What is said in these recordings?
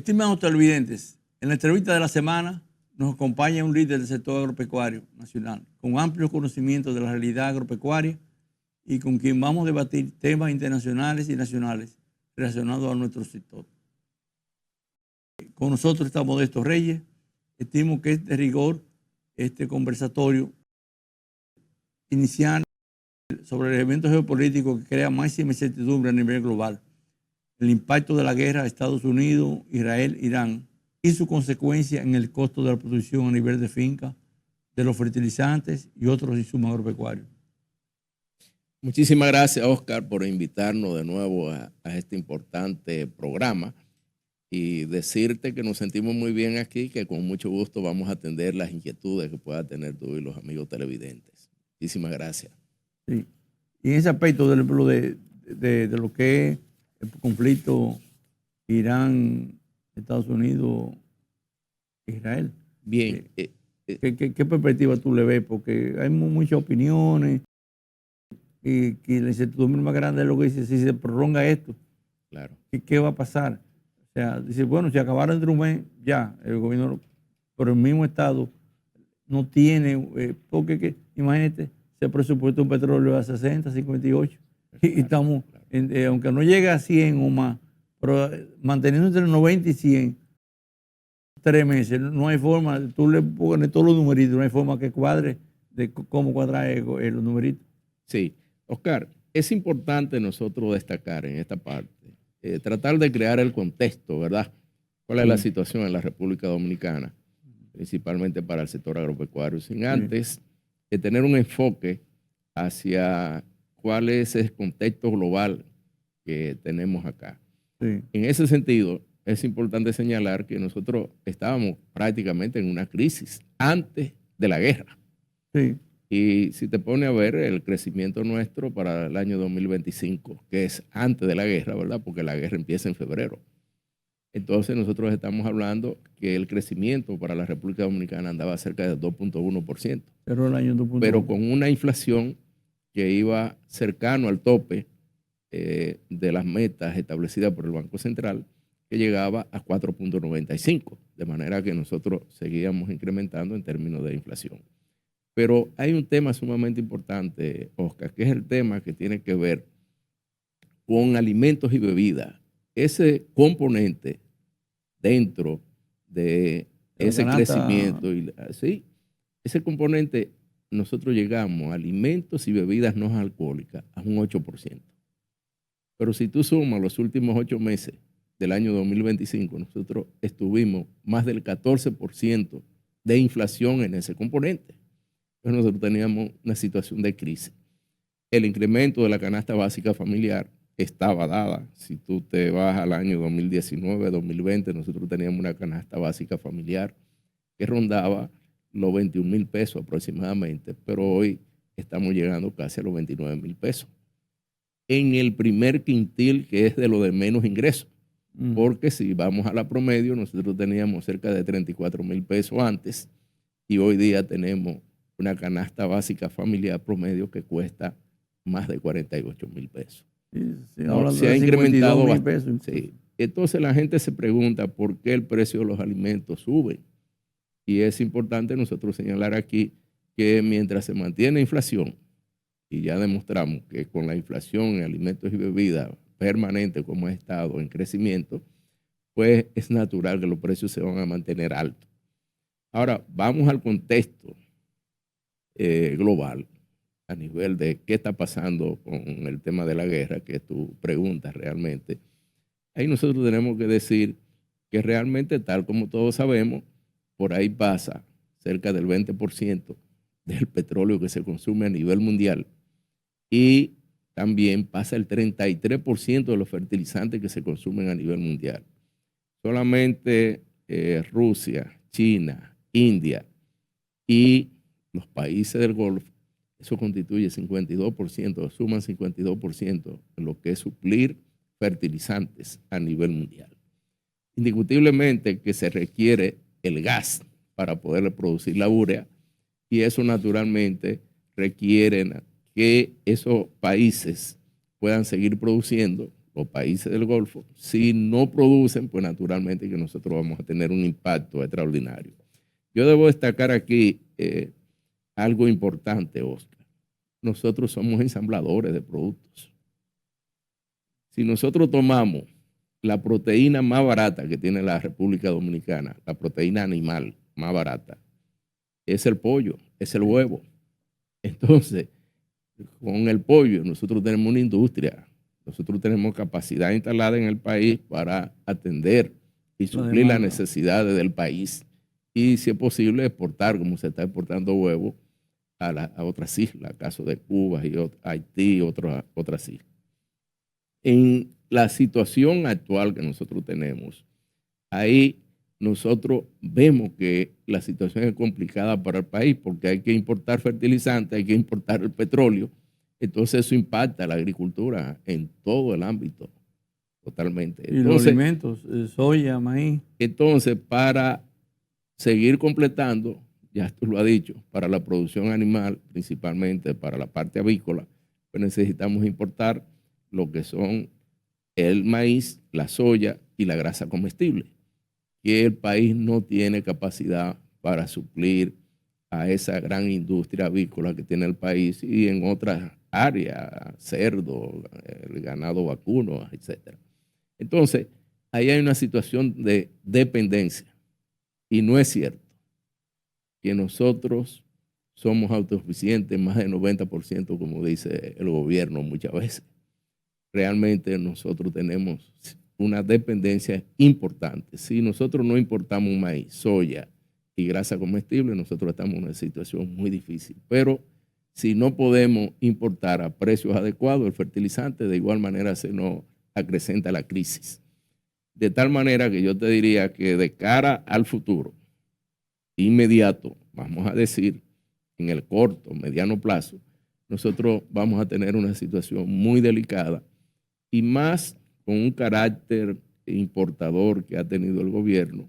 Estimados televidentes, en la entrevista de la semana nos acompaña un líder del sector agropecuario nacional con amplio conocimiento de la realidad agropecuaria y con quien vamos a debatir temas internacionales y nacionales relacionados a nuestro sector. Con nosotros está Modesto Reyes. Estimo que es de rigor este conversatorio inicial sobre el evento geopolítico que crea máxima incertidumbre a nivel global, el impacto de la guerra a Estados Unidos, Israel, Irán y su consecuencia en el costo de la producción a nivel de finca, de los fertilizantes y otros insumos agropecuarios. Muchísimas gracias, Oscar, por invitarnos de nuevo a este importante programa y decirte que nos sentimos muy bien aquí, que con mucho gusto vamos a atender las inquietudes que puedan tener tú y los amigos televidentes. Muchísimas gracias. Sí. Y en ese aspecto de lo que es el conflicto Irán, Estados Unidos, Israel. Bien. ¿Qué perspectiva tú le ves? Porque hay muchas opiniones y que la incertidumbre más grande es lo que dice, si se prolonga esto, claro. ¿Qué va a pasar? O sea, dice, bueno, si acabara entre un mes, ya, el gobierno, pero el mismo Estado no tiene, porque imagínate, se presupuesta un petróleo a 60, 58, y estamos, aunque no llegue a 100 o más, pero manteniendo entre 90 y 100, 3 meses, no hay forma, tú le pones todos los numeritos, no hay forma que cuadre de cómo cuadrar los numeritos. Sí, Oscar, es importante nosotros destacar en esta parte, tratar de crear el contexto, ¿verdad? ¿Cuál es la situación en la República Dominicana, principalmente para el sector agropecuario, sin antes tener un enfoque hacia cuál es el contexto global que tenemos acá? En ese sentido, es importante señalar que nosotros estábamos prácticamente en una crisis antes de la guerra. Y si te pone a ver el crecimiento nuestro para el año 2025, que es antes de la guerra, ¿verdad? Porque la guerra empieza en febrero. Entonces nosotros estamos hablando que el crecimiento para la República Dominicana andaba cerca de 2.1%. Pero el año 2.1%. Pero con una inflación que iba cercano al tope de las metas establecidas por el Banco Central, que llegaba a 4.95, de manera que nosotros seguíamos incrementando en términos de inflación. Pero hay un tema sumamente importante, Oscar, que es el tema que tiene que ver con alimentos y bebidas. Ese componente dentro de ese crecimiento, ese componente, nosotros llegamos a alimentos y bebidas no alcohólicas a un 8%. Pero si tú sumas los últimos 8 meses del año 2025, nosotros estuvimos más del 14% de inflación en ese componente. Entonces nosotros teníamos una situación de crisis. El incremento de la canasta básica familiar estaba dada. Si tú te vas al año 2019, 2020, nosotros teníamos una canasta básica familiar que rondaba los 21,000 pesos aproximadamente, pero hoy estamos llegando casi a los 29,000 pesos. En el primer quintil, que es de lo de menos ingresos, porque si vamos a la promedio, nosotros teníamos cerca de 34,000 pesos antes y hoy día tenemos una canasta básica familiar promedio que cuesta más de 48,000 pesos. Se ha incrementado bastante. Entonces la gente se pregunta por qué el precio de los alimentos sube. Y es importante nosotros señalar aquí que mientras se mantiene inflación, y ya demostramos que con la inflación en alimentos y bebidas permanente como ha estado en crecimiento, pues es natural que los precios se van a mantener altos. Ahora, vamos al contexto global a nivel de qué está pasando con el tema de la guerra, que tú preguntas realmente. Ahí nosotros tenemos que decir que realmente, tal como todos sabemos, por ahí pasa cerca del 20% del petróleo que se consume a nivel mundial y también pasa el 33% de los fertilizantes que se consumen a nivel mundial. Solamente Rusia, China, India y los países del Golfo, eso constituye 52%, suman 52% en lo que es suplir fertilizantes a nivel mundial. Indiscutiblemente que se requiere el gas para poder producir la urea y eso naturalmente requiere que esos países puedan seguir produciendo los países del Golfo, si no producen, pues naturalmente que nosotros vamos a tener un impacto extraordinario. Yo debo destacar aquí algo importante, Oscar. Nosotros somos ensambladores de productos. Si nosotros tomamos la proteína más barata que tiene la República Dominicana, la proteína animal más barata, es el pollo, es el huevo. Entonces, con el pollo nosotros tenemos una industria, nosotros tenemos capacidad instalada en el país para atender y suplir las necesidades del país. Y si es posible exportar, como se está exportando huevo a otras islas, caso de Cuba y Haití y otras islas. En la situación actual que nosotros tenemos, ahí nosotros vemos que la situación es complicada para el país porque hay que importar fertilizantes, hay que importar el petróleo. Entonces eso impacta a la agricultura en todo el ámbito, totalmente. Entonces, y los alimentos, soya, maíz. Entonces, para seguir completando, ya tú lo has dicho, para la producción animal, principalmente para la parte avícola, pues necesitamos importar lo que son el maíz, la soya y la grasa comestible, que el país no tiene capacidad para suplir a esa gran industria avícola que tiene el país y en otras áreas, cerdo, el ganado vacuno, etc. Entonces, ahí hay una situación de dependencia y no es cierto que nosotros somos autosuficientes más del 90%, como dice el gobierno muchas veces. Realmente nosotros tenemos una dependencia importante. Si nosotros no importamos maíz, soya y grasa comestible, nosotros estamos en una situación muy difícil. Pero si no podemos importar a precios adecuados el fertilizante, de igual manera se nos acrecenta la crisis. De tal manera que yo te diría que de cara al futuro, inmediato, vamos a decir, en el corto, mediano plazo, nosotros vamos a tener una situación muy delicada y más con un carácter importador que ha tenido el gobierno,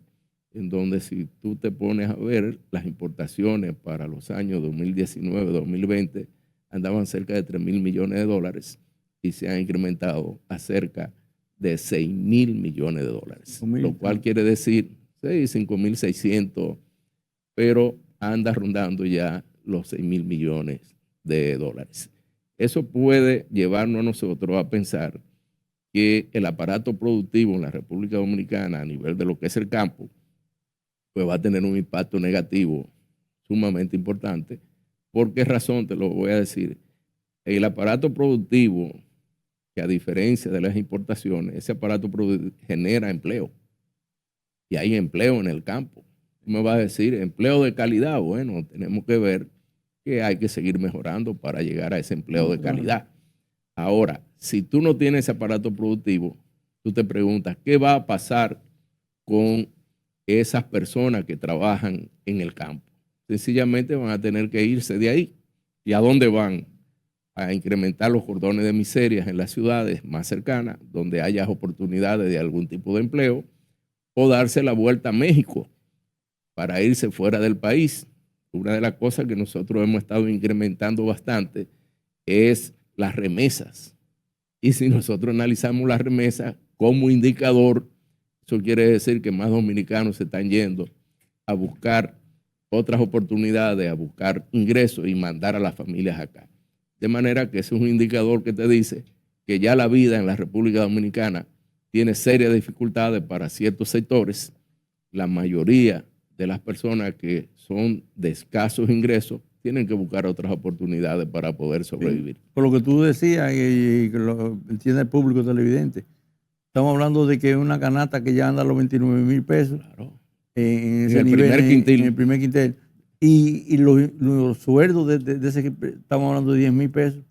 en donde si tú te pones a ver las importaciones para los años 2019-2020 andaban cerca de 3.000 millones de dólares y se han incrementado a cerca de 6.000 millones de dólares, lo cual quiere decir 5.600, pero anda rondando ya los 6.000 millones de dólares. Eso puede llevarnos a nosotros a pensar que el aparato productivo en la República Dominicana a nivel de lo que es el campo, pues va a tener un impacto negativo sumamente importante. ¿Por qué razón? Te lo voy a decir. El aparato productivo, que a diferencia de las importaciones, ese aparato genera empleo. Y hay empleo en el campo. Tú me vas a decir, empleo de calidad. Bueno, tenemos que ver que hay que seguir mejorando para llegar a ese empleo de calidad. Ahora, si tú no tienes ese aparato productivo, tú te preguntas, ¿qué va a pasar con esas personas que trabajan en el campo? Sencillamente van a tener que irse de ahí. ¿Y a dónde van? A incrementar los cordones de miserias en las ciudades más cercanas, donde haya oportunidades de algún tipo de empleo, o darse la vuelta a México para irse fuera del país. Una de las cosas que nosotros hemos estado incrementando bastante es las remesas. Y si nosotros analizamos las remesas como indicador, eso quiere decir que más dominicanos se están yendo a buscar otras oportunidades, a buscar ingresos y mandar a las familias acá. De manera que ese es un indicador que te dice que ya la vida en la República Dominicana tiene serias dificultades para ciertos sectores. La mayoría de las personas que son de escasos ingresos tienen que buscar otras oportunidades para poder sobrevivir. Por lo que tú decías y que lo entiende el público televidente, estamos hablando de que una canasta que ya anda a los 29,000 pesos, claro, en ese nivel, en el primer quintil. Y los sueldos de ese, estamos hablando de 10,000 pesos.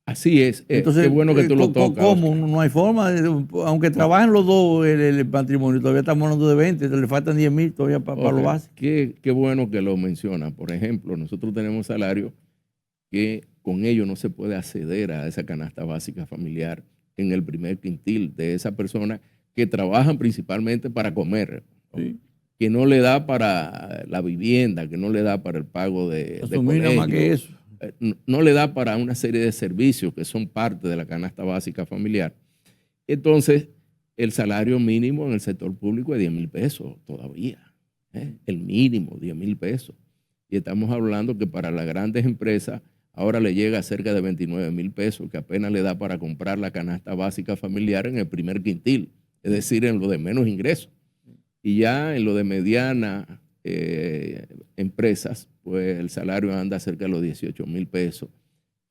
Así es. Entonces, qué bueno que tú lo tocas. ¿Cómo? No hay forma. Aunque trabajen los dos el patrimonio, todavía estamos hablando de 20, le faltan 10,000 todavía para lo básico. Qué bueno que lo menciona. Por ejemplo, nosotros tenemos salarios que con ellos no se puede acceder a esa canasta básica familiar en el primer quintil de esas personas que trabajan principalmente para comer. Sí. Que no le da para la vivienda, que no le da para el pago de colegio, más que eso. No le da para una serie de servicios que son parte de la canasta básica familiar. Entonces, el salario mínimo en el sector público es 10,000 pesos todavía. El mínimo, 10,000 pesos. Y estamos hablando que para las grandes empresas ahora le llega a cerca de 29,000 pesos, que apenas le da para comprar la canasta básica familiar en el primer quintil, es decir, en lo de menos ingresos. Y ya en lo de mediana empresas, pues el salario anda cerca de los 18,000 pesos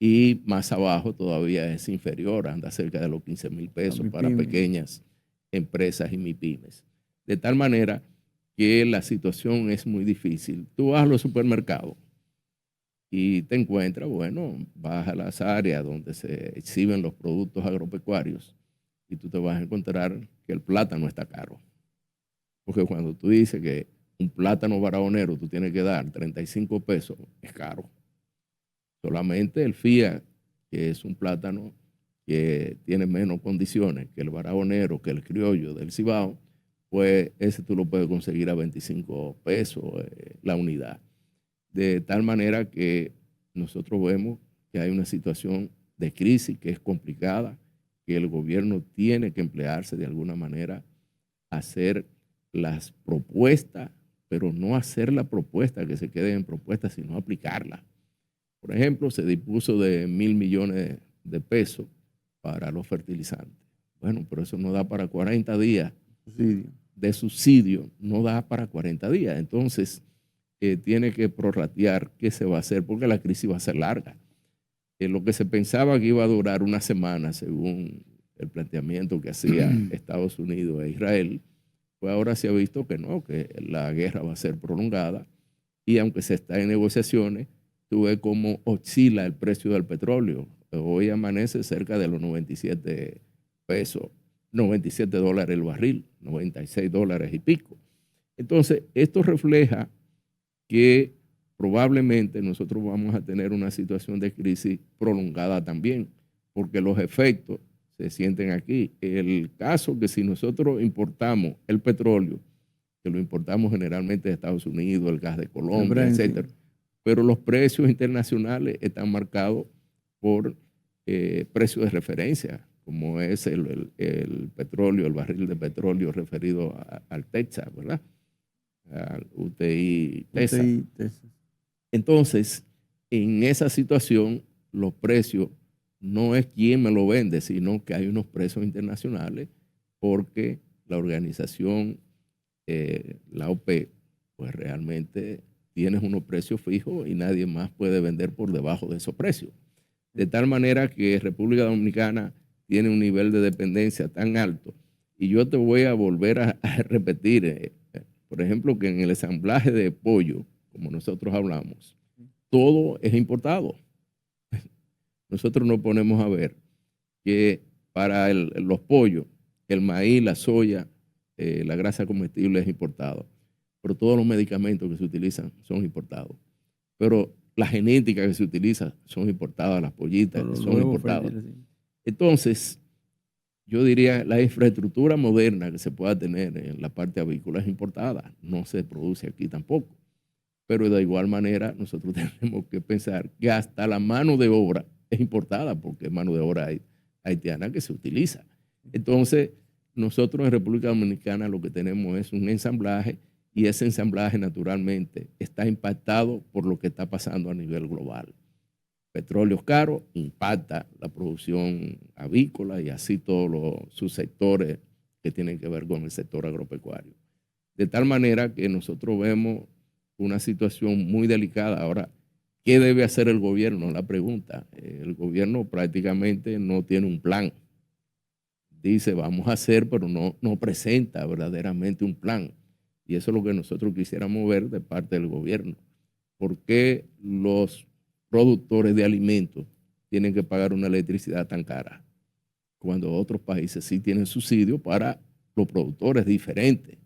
y más abajo todavía es inferior, anda cerca de los 15,000 pesos para pequeñas empresas y MIPYMES. De tal manera que la situación es muy difícil. Tú vas a los supermercados y te encuentras, bueno, vas a las áreas donde se exhiben los productos agropecuarios y tú te vas a encontrar que el plátano está caro. Porque cuando tú dices que un plátano barahonero tú tienes que dar 35 pesos, es caro. Solamente el FIA, que es un plátano que tiene menos condiciones que el barahonero, que el criollo del Cibao, pues ese tú lo puedes conseguir a 25 pesos la unidad. De tal manera que nosotros vemos que hay una situación de crisis que es complicada, que el gobierno tiene que emplearse de alguna manera a hacer las propuestas, pero no hacer la propuesta que se quede en propuestas, sino aplicarla. Por ejemplo, se dispuso de 1,000 millones de pesos para los fertilizantes. Bueno, pero eso no da para 40 días de subsidio, no da para 40 días. Entonces, tiene que prorratear qué se va a hacer, porque la crisis va a ser larga. Lo que se pensaba que iba a durar una semana, según el planteamiento que hacía Estados Unidos e Israel, pues ahora se ha visto que no, que la guerra va a ser prolongada, y aunque se está en negociaciones, tú ves cómo oscila el precio del petróleo. Hoy amanece cerca de los 97 pesos, 97 dólares el barril, 96 dólares y pico. Entonces, esto refleja que probablemente nosotros vamos a tener una situación de crisis prolongada también, porque los efectos se sienten aquí. El caso que si nosotros importamos el petróleo, que lo importamos generalmente de Estados Unidos, el gas de Colombia, etcétera, pero los precios internacionales están marcados por precios de referencia, como es el petróleo, el barril de petróleo referido al Texas, ¿verdad? Al UTI Texas. Entonces, en esa situación, los precios no es quién me lo vende, sino que hay unos precios internacionales porque la organización, la OPEP, pues realmente tienes unos precios fijos y nadie más puede vender por debajo de esos precios. De tal manera que República Dominicana tiene un nivel de dependencia tan alto. Y yo te voy a volver a repetir, por ejemplo, que en el ensamblaje de pollo, como nosotros hablamos, todo es importado. Nosotros nos ponemos a ver que para los pollos, el maíz, la soya, la grasa comestible es importado, pero todos los medicamentos que se utilizan son importados. Pero la genética que se utiliza son importadas, las pollitas son importadas. Entonces, yo diría, la infraestructura moderna que se pueda tener en la parte avícola es importada, no se produce aquí tampoco. Pero de igual manera, nosotros tenemos que pensar que hasta la mano de obra es importada, porque es mano de obra haitiana que se utiliza. Entonces, nosotros en República Dominicana lo que tenemos es un ensamblaje, y ese ensamblaje naturalmente está impactado por lo que está pasando a nivel global. Petróleo caro impacta la producción avícola y así todos los subsectores que tienen que ver con el sector agropecuario. De tal manera que nosotros vemos una situación muy delicada. Ahora, ¿qué debe hacer el gobierno? La pregunta. El gobierno prácticamente no tiene un plan. Dice, vamos a hacer, pero no presenta verdaderamente un plan. Y eso es lo que nosotros quisiéramos ver de parte del gobierno. ¿Por qué los productores de alimentos tienen que pagar una electricidad tan cara cuando otros países sí tienen subsidios para los productores diferentes,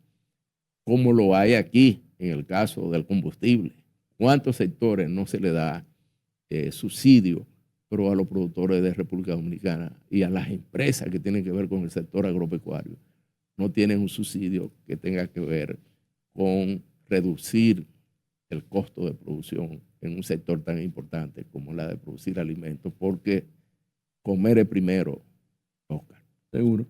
como lo hay aquí en el caso del combustible? ¿Cuántos sectores no se le da subsidio, pero a los productores de República Dominicana y a las empresas que tienen que ver con el sector agropecuario no tienen un subsidio que tenga que ver con reducir el costo de producción en un sector tan importante como la de producir alimentos? Porque comer es primero, Oscar. Seguro.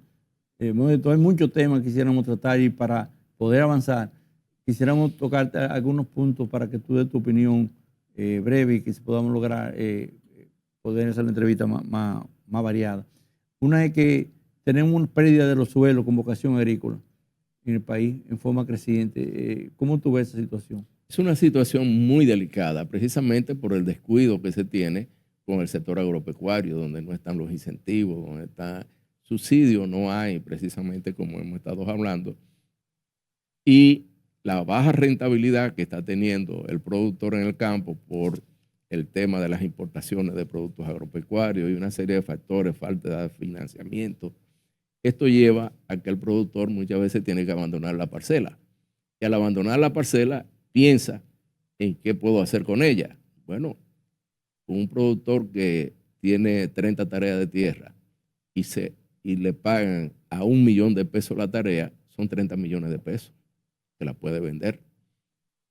Hay muchos temas que quisiéramos tratar y para poder avanzar, quisiéramos tocar algunos puntos para que tú des tu opinión breve y que podamos lograr poder hacer una entrevista más variada. Una es que tenemos una pérdida de los suelos con vocación agrícola en el país en forma creciente. ¿Cómo tú ves esa situación? Es una situación muy delicada, precisamente por el descuido que se tiene con el sector agropecuario, donde no están los incentivos, donde está subsidio, no hay, precisamente como hemos estado hablando, y la baja rentabilidad que está teniendo el productor en el campo por el tema de las importaciones de productos agropecuarios y una serie de factores, falta de financiamiento. Esto lleva a que el productor muchas veces tiene que abandonar la parcela. Y al abandonar la parcela, piensa en qué puedo hacer con ella. Bueno, un productor que tiene 30 tareas de tierra y le pagan a $1.000.000 la tarea, son 30 millones de pesos que la puede vender.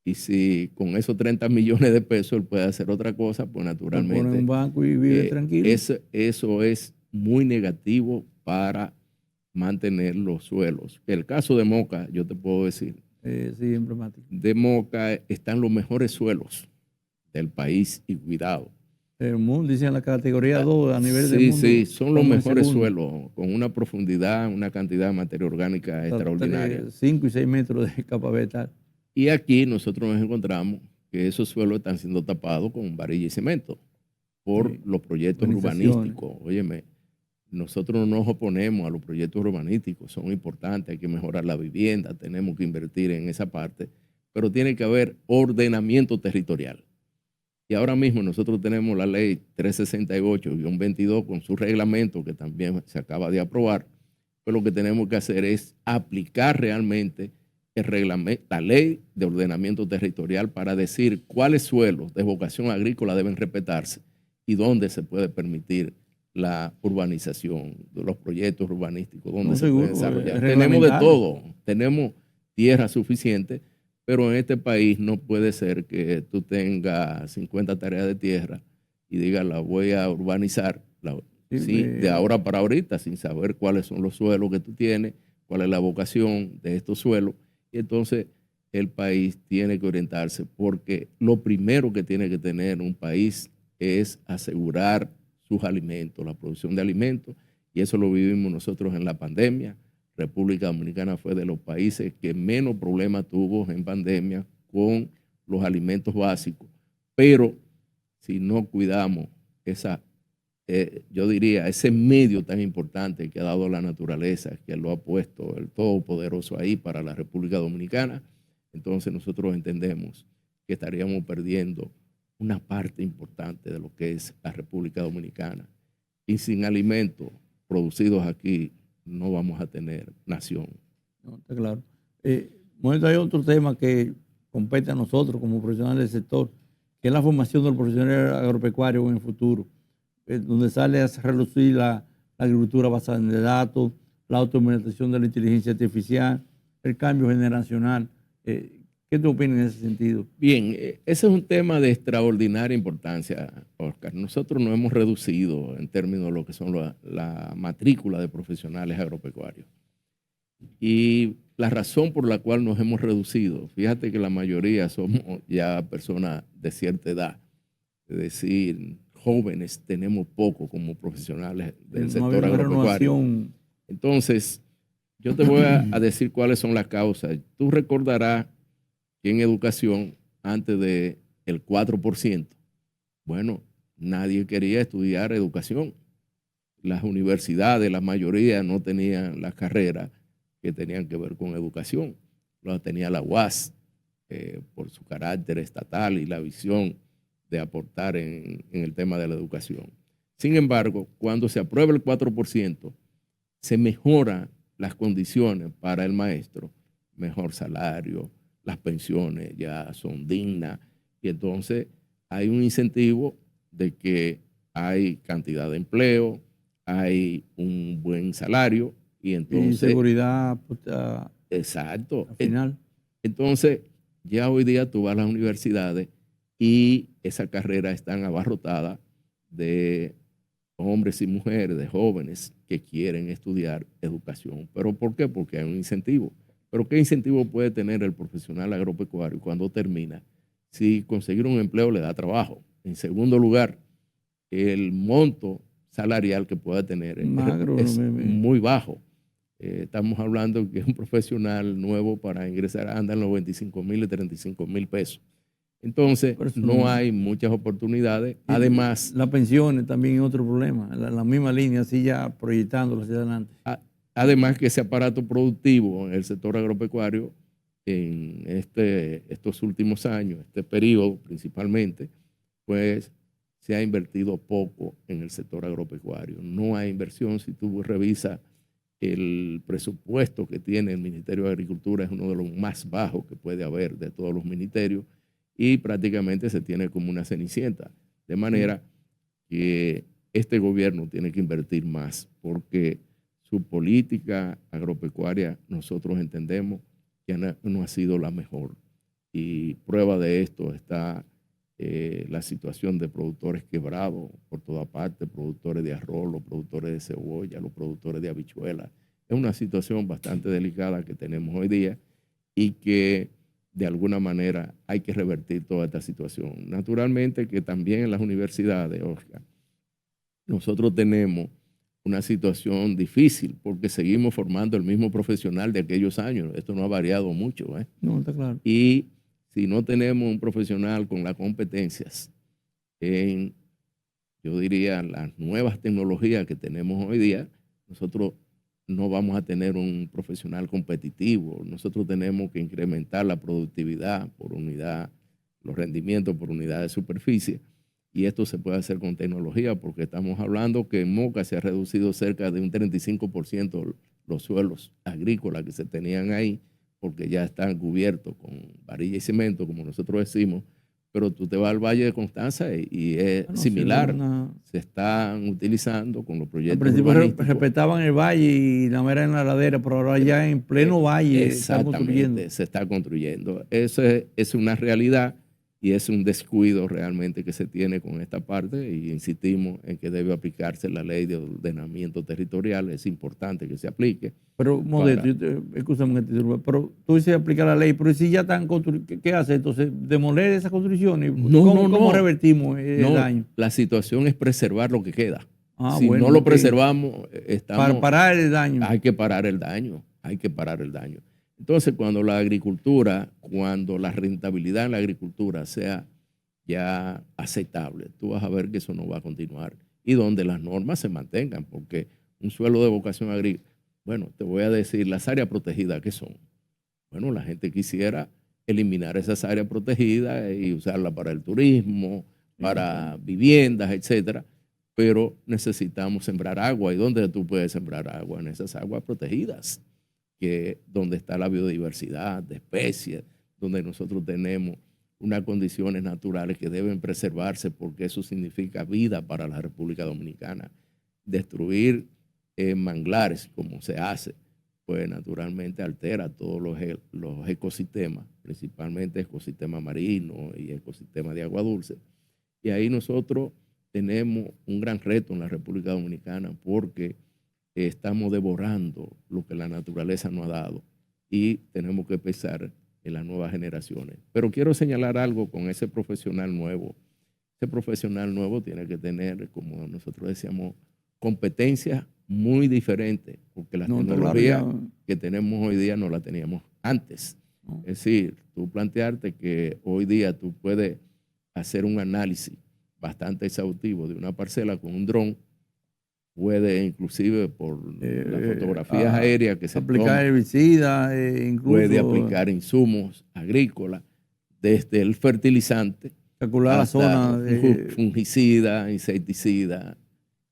Y si con esos 30 millones de pesos él puede hacer otra cosa, pues naturalmente. Lo pone en un banco y vive tranquilo. Eso es muy negativo para mantener los suelos. El caso de Moca, yo te puedo decir, sí, emblemático. De Moca están los mejores suelos del país y cuidado. El mundo, dicen la categoría 2 a nivel del mundo. Sí, son los mejores suelos, con una profundidad, una cantidad de materia orgánica extraordinaria. 5 y 6 metros de capa vegetal. Y aquí nosotros nos encontramos que esos suelos están siendo tapados con varilla y cemento por los proyectos urbanísticos. Óyeme, nosotros no nos oponemos a los proyectos urbanísticos, son importantes, hay que mejorar la vivienda, tenemos que invertir en esa parte, pero tiene que haber ordenamiento territorial. Y ahora mismo nosotros tenemos la ley 368-22 con su reglamento que también se acaba de aprobar, pero lo que tenemos que hacer es aplicar realmente el reglamento, la ley de ordenamiento territorial para decir cuáles suelos de vocación agrícola deben respetarse y dónde se puede permitir la urbanización, de los proyectos urbanísticos, donde se puede desarrollar. Tenemos de todo, tenemos tierra suficiente, pero en este país no puede ser que tú tengas 50 tareas de tierra y digas, la voy a urbanizar, de ahora para ahorita, sin saber cuáles son los suelos que tú tienes, cuál es la vocación de estos suelos. Y entonces el país tiene que orientarse, porque lo primero que tiene que tener un país es asegurar sus alimentos, la producción de alimentos, y eso lo vivimos nosotros en la pandemia. República Dominicana fue de los países que menos problemas tuvo en pandemia con los alimentos básicos, pero si no cuidamos yo diría, ese medio tan importante que ha dado la naturaleza, que lo ha puesto el Todopoderoso ahí para la República Dominicana, entonces nosotros entendemos que estaríamos perdiendo una parte importante de lo que es la República Dominicana. Y sin alimentos producidos aquí no vamos a tener nación. No, está claro. Hay otro tema que compete a nosotros como profesionales del sector, que es la formación de los profesionales agropecuarios en el futuro, donde sale a relucir la agricultura basada en datos, la automatización de la inteligencia artificial, el cambio generacional. ¿Qué te opinas en ese sentido? Bien, ese es un tema de extraordinaria importancia, Oscar. Nosotros nos hemos reducido en términos de lo que son la matrícula de profesionales agropecuarios. Y la razón por la cual nos hemos reducido, fíjate que la mayoría somos ya personas de cierta edad, es decir, jóvenes tenemos poco como profesionales del sector agropecuario. Entonces, yo te voy a decir cuáles son las causas. Tú recordarás que en educación, antes del 4%, bueno, nadie quería estudiar educación. Las universidades, la mayoría no tenían las carreras que tenían que ver con educación. Lo tenía la UAS por su carácter estatal y la visión de aportar en el tema de la educación. Sin embargo, cuando se aprueba el 4%, se mejoran las condiciones para el maestro, mejor salario, las pensiones ya son dignas, y entonces hay un incentivo de que hay cantidad de empleo, hay un buen salario, y entonces... Y seguridad. Exacto. Al final. Entonces, ya hoy día tú vas a las universidades y esas carreras están abarrotadas de hombres y mujeres, de jóvenes que quieren estudiar educación. ¿Pero por qué? Porque hay un incentivo. ¿Pero qué incentivo puede tener el profesional agropecuario cuando termina? Si conseguir un empleo le da trabajo. En segundo lugar, el monto salarial que pueda tener Magro, es muy bajo. Estamos hablando que un profesional nuevo para ingresar anda en los 25,000 y 35,000 pesos. Entonces, no hay muchas oportunidades. Además, las pensiones también es otro problema. La misma línea, así ya proyectándolo hacia adelante. Además que ese aparato productivo en el sector agropecuario, en estos últimos años, este periodo principalmente, pues se ha invertido poco en el sector agropecuario. No hay inversión. Si tú revisas el presupuesto que tiene el Ministerio de Agricultura, es uno de los más bajos que puede haber de todos los ministerios, y prácticamente se tiene como una cenicienta. De manera que este gobierno tiene que invertir más, porque su política agropecuaria nosotros entendemos que no ha sido la mejor. Y prueba de esto está la situación de productores quebrados por toda parte, productores de arroz, los productores de cebolla, los productores de habichuelas. Es una situación bastante delicada que tenemos hoy día y que de alguna manera hay que revertir toda esta situación. Naturalmente que también en las universidades, Oscar, nosotros tenemos una situación difícil porque seguimos formando el mismo profesional de aquellos años. Esto no ha variado mucho. No, está claro. Y si no tenemos un profesional con las competencias en, yo diría, las nuevas tecnologías que tenemos hoy día, nosotros no vamos a tener un profesional competitivo. Nosotros tenemos que incrementar la productividad por unidad, los rendimientos por unidad de superficie. Y esto se puede hacer con tecnología porque estamos hablando que en Moca se ha reducido cerca de un 35% los suelos agrícolas que se tenían ahí, porque ya están cubiertos con varilla y cemento, como nosotros decimos, pero tú te vas al Valle de Constanza y es similar. Se están utilizando con los proyectos urbanísticos. Al principio respetaban el valle y la mera en la ladera, pero ahora ya en pleno valle están construyendo. Se está construyendo. Eso es una realidad y es un descuido realmente que se tiene con esta parte, y insistimos en que debe aplicarse la ley de ordenamiento territorial. Es importante que se aplique. Pero, Modesto, escúchame, pero tú dices aplicar la ley, pero si ya están construyendo, ¿qué hace entonces? ¿Demoler esas construcciones? ¿Cómo revertimos el daño? La situación es preservar lo que queda. Si bueno, no lo preservamos, estamos... Para parar el daño. Hay que parar el daño, hay que parar el daño. Entonces, cuando la rentabilidad en la agricultura sea ya aceptable, tú vas a ver que eso no va a continuar. Y donde las normas se mantengan, porque un suelo de vocación agrícola, bueno, te voy a decir, las áreas protegidas, ¿qué son? Bueno, la gente quisiera eliminar esas áreas protegidas y usarlas para el turismo, para viviendas, etcétera, pero necesitamos sembrar agua. ¿Y dónde tú puedes sembrar agua? En esas aguas protegidas, donde está la biodiversidad de especies, donde nosotros tenemos unas condiciones naturales que deben preservarse, porque eso significa vida para la República Dominicana. Destruir manglares, como se hace, pues naturalmente altera todos los ecosistemas, principalmente ecosistema marino y ecosistema de agua dulce. Y ahí nosotros tenemos un gran reto en la República Dominicana, porque estamos devorando lo que la naturaleza nos ha dado y tenemos que pensar en las nuevas generaciones. Pero quiero señalar algo con ese profesional nuevo. Ese profesional nuevo tiene que tener, como nosotros decíamos, competencias muy diferentes, porque las tecnologías que tenemos hoy día no las teníamos antes. Es decir, tú plantearte que hoy día tú puedes hacer un análisis bastante exhaustivo de una parcela con un dron, puede inclusive por las fotografías aéreas que se aplicar herbicidas, incluso puede aplicar insumos agrícolas, desde el fertilizante, calcular la zona de fungicida, insecticida,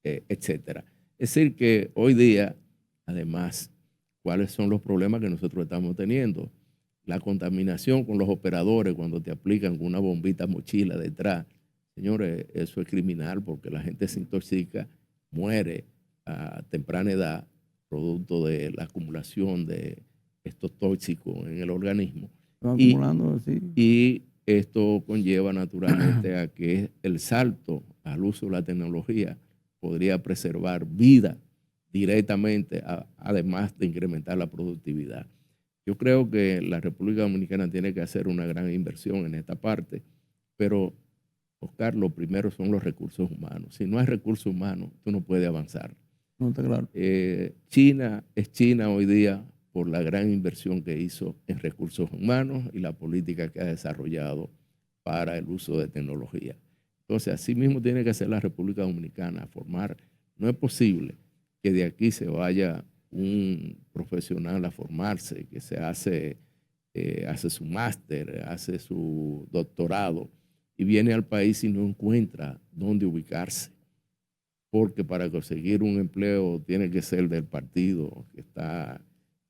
etcétera. Es decir, que hoy día, además, ¿cuáles son los problemas que nosotros estamos teniendo? La contaminación con los operadores cuando te aplican con una bombita mochila detrás. Señores, eso es criminal, porque la gente se intoxica, muere a temprana edad, producto de la acumulación de estos tóxicos en el organismo. Y esto conlleva naturalmente a que el salto al uso de la tecnología podría preservar vida directamente, además de incrementar la productividad. Yo creo que la República Dominicana tiene que hacer una gran inversión en esta parte, pero, Oscar, lo primero son los recursos humanos. Si no hay recursos humanos, tú no puedes avanzar. No está claro. China es China hoy día por la gran inversión que hizo en recursos humanos y la política que ha desarrollado para el uso de tecnología. Entonces, así mismo tiene que hacer la República Dominicana, formar. No es posible que de aquí se vaya un profesional a formarse, que se hace su máster, hace su doctorado y viene al país y no encuentra dónde ubicarse. Porque para conseguir un empleo tiene que ser del partido que está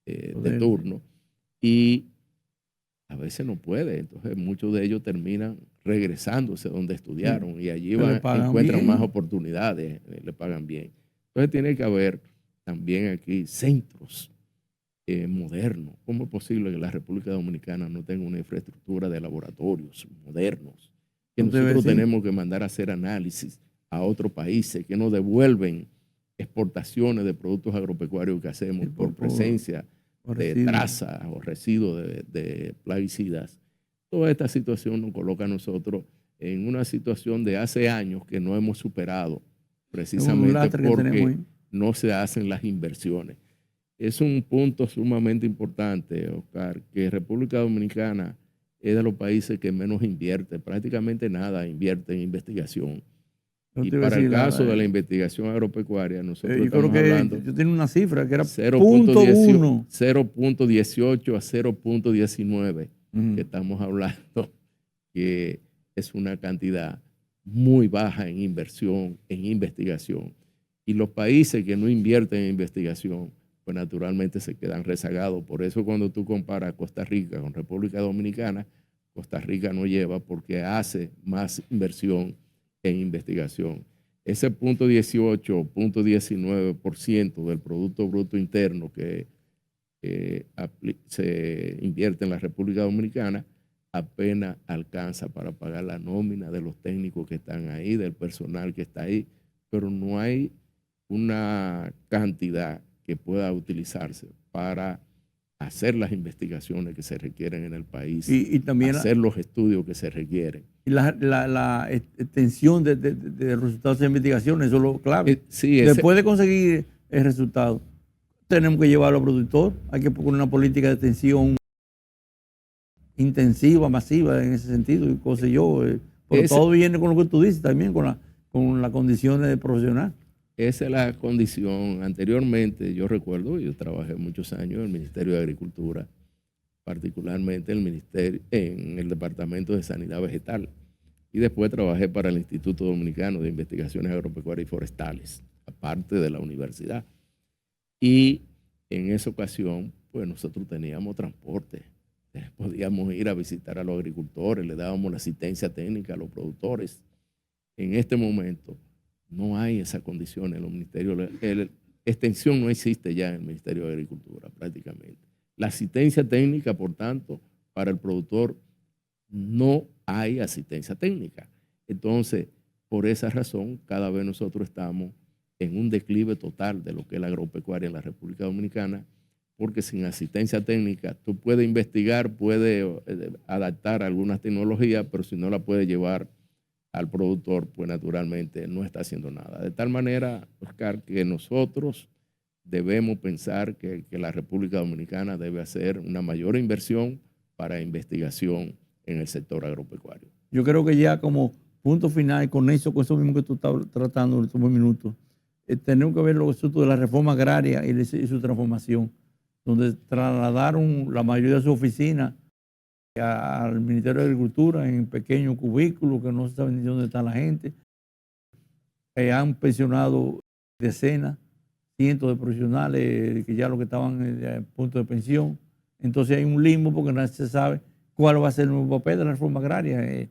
de turno y a veces no puede. Entonces muchos de ellos terminan regresándose donde estudiaron y allí encuentran más oportunidades, le pagan bien. Entonces tiene que haber también aquí centros modernos. ¿Cómo es posible que la República Dominicana no tenga una infraestructura de laboratorios modernos? Que nosotros tenemos que mandar a hacer análisis a otros países que nos devuelven exportaciones de productos agropecuarios que hacemos por presencia de trazas o residuos de plaguicidas. Toda esta situación nos coloca a nosotros en una situación de hace años que no hemos superado, precisamente porque no se hacen las inversiones. Es un punto sumamente importante, Oscar, que República Dominicana es de los países que menos invierte, prácticamente nada invierte en investigación. Y para el caso de la investigación agropecuaria, nosotros estamos hablando... Yo tenía una cifra que era 0.18 a 0.19, que estamos hablando, que es una cantidad muy baja en inversión, en investigación. Y los países que no invierten en investigación, pues naturalmente se quedan rezagados. Por eso cuando tú comparas Costa Rica con República Dominicana, Costa Rica no lleva porque hace más inversión en investigación. Ese 0.18, 0.19% del Producto Bruto Interno que se invierte en la República Dominicana apenas alcanza para pagar la nómina de los técnicos que están ahí, del personal que está ahí, pero no hay una cantidad que pueda utilizarse para hacer las investigaciones que se requieren en el país y también hacer los estudios que se requieren. Y la extensión de resultados de investigación, eso es lo clave. Sí, después de conseguir el resultado, tenemos que llevarlo al productor. Hay que poner una política de extensión intensiva, masiva en ese sentido, y cosas yo. Pero todo viene con lo que tú dices también, con las condiciones de profesional. Esa es la condición. Anteriormente, yo recuerdo, yo trabajé muchos años en el Ministerio de Agricultura, particularmente en el Departamento de Sanidad Vegetal. Y después trabajé para el Instituto Dominicano de Investigaciones Agropecuarias y Forestales, aparte de la universidad. Y en esa ocasión, pues nosotros teníamos transporte. Podíamos ir a visitar a los agricultores, le dábamos la asistencia técnica a los productores. En este momento no hay esa condición en los ministerios. La extensión no existe ya en el Ministerio de Agricultura prácticamente. La asistencia técnica, por tanto, para el productor no hay asistencia técnica. Entonces, por esa razón, cada vez nosotros estamos en un declive total de lo que es la agropecuaria en la República Dominicana, porque sin asistencia técnica tú puedes investigar, puedes adaptar algunas tecnologías, pero si no la puedes llevar al productor, pues naturalmente no está haciendo nada. De tal manera, Oscar, que nosotros debemos pensar que la República Dominicana debe hacer una mayor inversión para investigación en el sector agropecuario. Yo creo que ya como punto final, con eso mismo que tú estás tratando en estos minutos, tenemos que ver los asuntos de la reforma agraria y su transformación, donde trasladaron la mayoría de sus oficinas al Ministerio de Agricultura en pequeños cubículos que no se sabe ni dónde está la gente. Han pensionado decenas, cientos de profesionales que ya lo que estaban en punto de pensión. Entonces hay un limbo porque no se sabe cuál va a ser el nuevo papel de la reforma agraria, de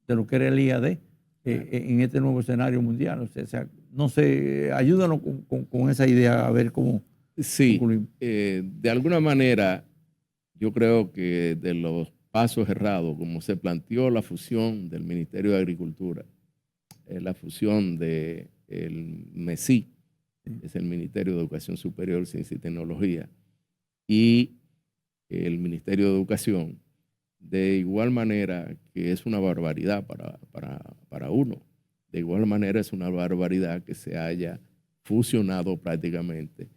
lo que era el IAD en este nuevo escenario mundial. O sea, no sé, ayúdanos con esa idea a ver cómo. Sí, de alguna manera yo creo que de los pasos errados, como se planteó la fusión del Ministerio de Agricultura, la fusión del MESI es el Ministerio de Educación Superior, Ciencia y Tecnología, y el Ministerio de Educación, de igual manera que es una barbaridad para uno. De igual manera es una barbaridad que se haya fusionado prácticamente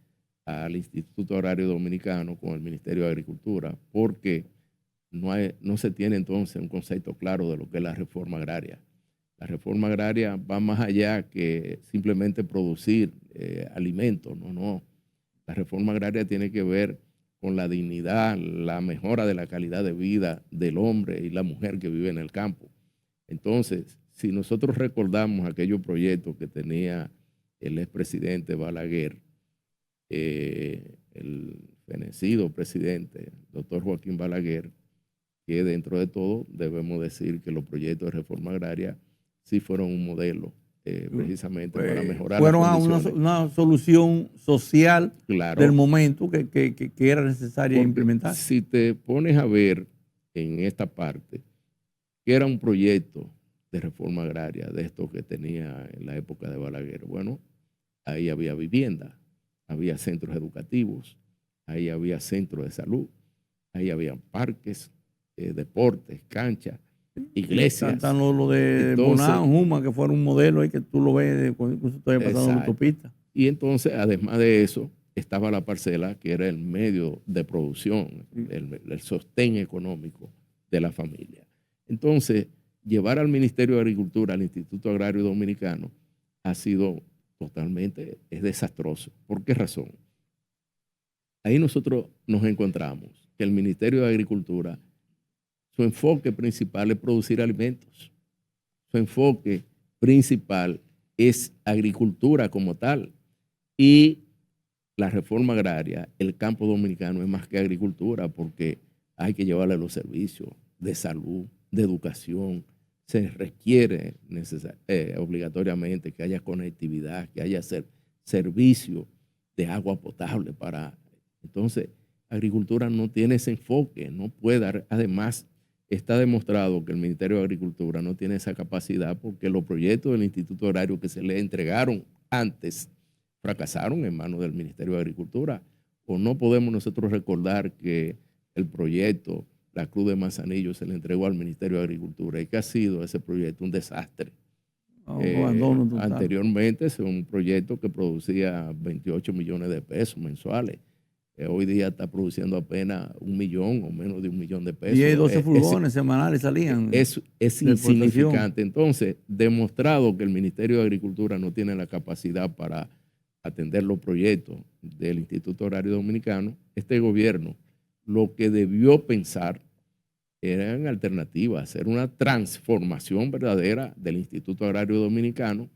al Instituto Agrario Dominicano con el Ministerio de Agricultura, porque no se tiene entonces un concepto claro de lo que es la reforma agraria. La reforma agraria va más allá que simplemente producir alimentos, no. La reforma agraria tiene que ver con la dignidad, la mejora de la calidad de vida del hombre y la mujer que vive en el campo. Entonces, si nosotros recordamos aquellos proyectos que tenía el expresidente Balaguer, el fenecido presidente, doctor Joaquín Balaguer, que dentro de todo debemos decir que los proyectos de reforma agraria sí fueron un modelo precisamente para mejorar fueron las a condiciones. una solución social Claro, del momento que era necesaria porque implementar. si te pones a ver en esta parte, que era un proyecto de reforma agraria de estos que tenía en la época de Balaguer, bueno, ahí había vivienda, había centros educativos, ahí había centros de salud, ahí había parques, deportes, canchas, iglesias. Están lo de Entonces, Bonao, Juma, que fueron un modelo ahí que tú lo ves cuando estoy pasando la autopista. Y entonces, además de eso, estaba la parcela, que era el medio de producción, el sostén económico de la familia. Entonces, llevar al Ministerio de Agricultura, al Instituto Agrario Dominicano, ha sido totalmente, es desastroso. ¿Por qué razón? Ahí nosotros nos encontramos que el Ministerio de Agricultura, su enfoque principal es producir alimentos. Su enfoque principal es agricultura como tal. Y la reforma agraria, el campo dominicano es más que agricultura, porque hay que llevarle los servicios de salud, de educación. Se requiere obligatoriamente que haya conectividad, que haya servicio de agua potable para... Entonces, agricultura no tiene ese enfoque, no puede dar. Además, está demostrado que el Ministerio de Agricultura no tiene esa capacidad porque los proyectos del Instituto Agrario que se le entregaron antes fracasaron en manos del Ministerio de Agricultura. O no podemos nosotros recordar que el proyecto La Cruz de Manzanillo se le entregó al Ministerio de Agricultura y que ha sido ese proyecto un desastre. Anteriormente es un proyecto que producía 28 millones de pesos mensuales. Hoy día está produciendo apenas 1 millón o menos de 1 millón de pesos. 10, 12 furgones semanales salían. Es insignificante. Entonces, demostrado que el Ministerio de Agricultura no tiene la capacidad para atender los proyectos del Instituto Agrario Dominicano, este gobierno lo que debió pensar eran alternativas, hacer una transformación verdadera del Instituto Agrario Dominicano,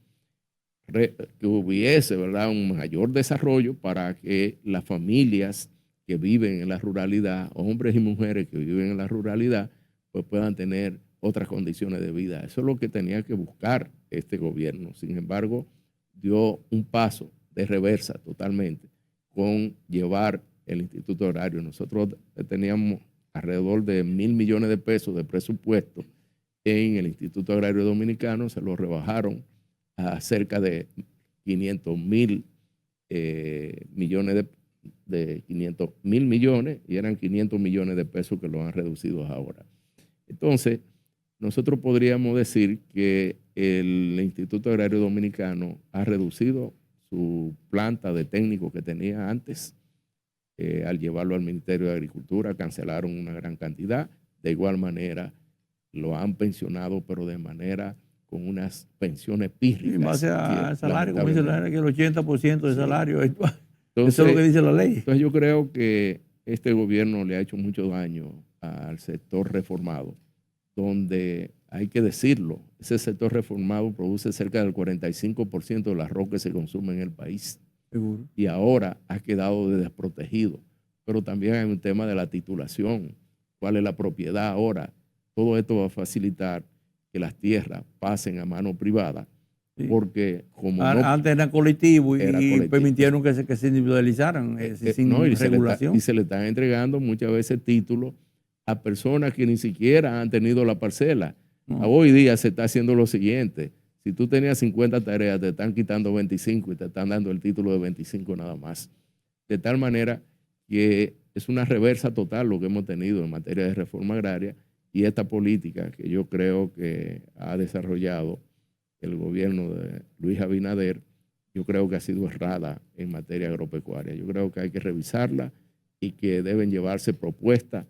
que hubiese, ¿verdad?, un mayor desarrollo para que las familias que viven en la ruralidad, hombres y mujeres que viven en la ruralidad, pues puedan tener otras condiciones de vida. Eso es lo que tenía que buscar este gobierno. Sin embargo, dio un paso de reversa totalmente con llevar el Instituto Agrario. Nosotros teníamos alrededor de 1.000 millones de pesos de presupuesto en el Instituto Agrario Dominicano, se lo rebajaron a cerca de 500.000 millones de 500.000 millones, y eran 500 millones de pesos que lo han reducido ahora. Entonces, nosotros podríamos decir que el Instituto Agrario Dominicano ha reducido su planta de técnicos que tenía antes. Al llevarlo al Ministerio de Agricultura, cancelaron una gran cantidad. De igual manera, lo han pensionado, pero de manera con unas pensiones pírricas. En base al salario, como dice la ley, que el 80% del salario. Entonces, eso es lo que dice la ley. Entonces yo creo que este gobierno le ha hecho mucho daño al sector reformado, donde hay que decirlo, ese sector reformado produce cerca del 45% del arroz que se consume en el país. Seguro. Y ahora ha quedado desprotegido. Pero también hay un tema de la titulación. ¿Cuál es la propiedad ahora? Todo esto va a facilitar que las tierras pasen a mano privada, sí, porque como antes era colectivo y permitieron que se individualizaran sin regulación. Y se le están entregando muchas veces títulos a personas que ni siquiera han tenido la parcela. No. Hoy día se está haciendo lo siguiente: Si tú tenías 50 tareas, te están quitando 25 y te están dando el título de 25 nada más. De tal manera que es una reversa total lo que hemos tenido en materia de reforma agraria, y esta política que yo creo que ha desarrollado el gobierno de Luis Abinader, yo creo que ha sido errada en materia agropecuaria. Yo creo que hay que revisarla y que deben llevarse propuestas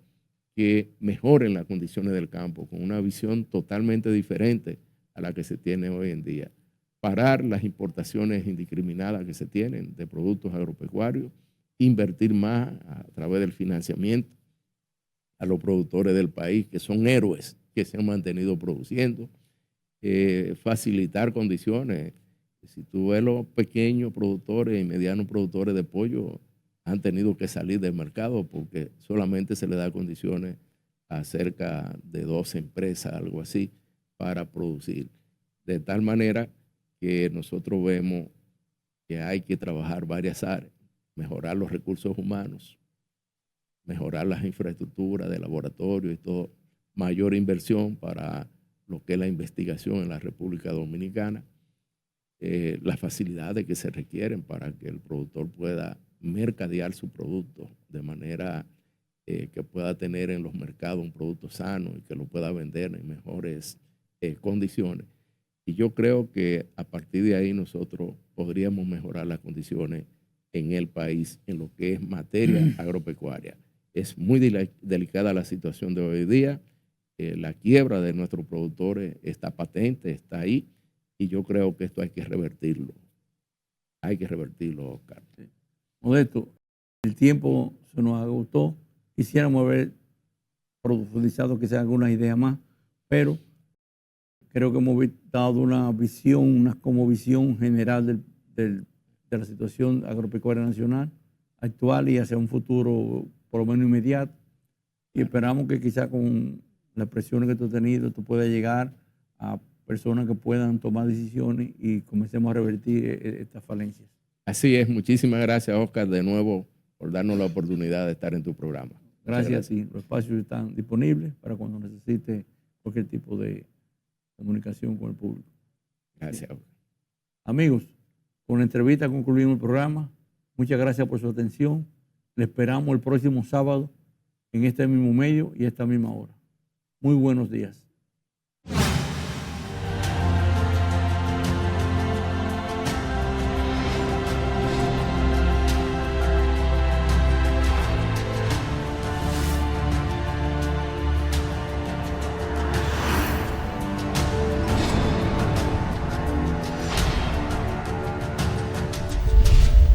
que mejoren las condiciones del campo con una visión totalmente diferente a la que se tiene hoy en día. Parar las importaciones indiscriminadas que se tienen de productos agropecuarios, invertir más a través del financiamiento a los productores del país, que son héroes que se han mantenido produciendo, facilitar condiciones. Si tú ves los pequeños productores y medianos productores de pollo, han tenido que salir del mercado porque solamente se le da condiciones a cerca de 12 empresas, algo así, para producir. De tal manera que nosotros vemos que hay que trabajar varias áreas, mejorar los recursos humanos, mejorar las infraestructuras de laboratorio y todo, mayor inversión para lo que es la investigación en la República Dominicana, las facilidades que se requieren para que el productor pueda mercadear su producto de manera que pueda tener en los mercados un producto sano y que lo pueda vender en mejores condiciones. Y yo creo que a partir de ahí nosotros podríamos mejorar las condiciones en el país en lo que es materia agropecuaria. Es muy delicada la situación de hoy día. La quiebra de nuestros productores está patente, está ahí, y yo creo que esto hay que revertirlo. Hay que revertirlo, Oscar. Sí. Modesto, el tiempo se nos agotó. Quisiéramos haber profundizado quizás algunas ideas más, pero creo que hemos dado una visión, una como visión general de la situación agropecuaria nacional actual y hacia un futuro por lo menos inmediato. Y esperamos que quizás con las presiones que tú has tenido, tú puedas llegar a personas que puedan tomar decisiones y comencemos a revertir estas falencias. Así es. Muchísimas gracias, Oscar, de nuevo por darnos la oportunidad de estar en tu programa. Gracias a ti. Los espacios están disponibles para cuando necesite cualquier tipo de comunicación con el público. Gracias, Oscar. Amigos, con la entrevista concluimos el programa. Muchas gracias por su atención. Le esperamos el próximo sábado en este mismo medio y a esta misma hora. Muy buenos días.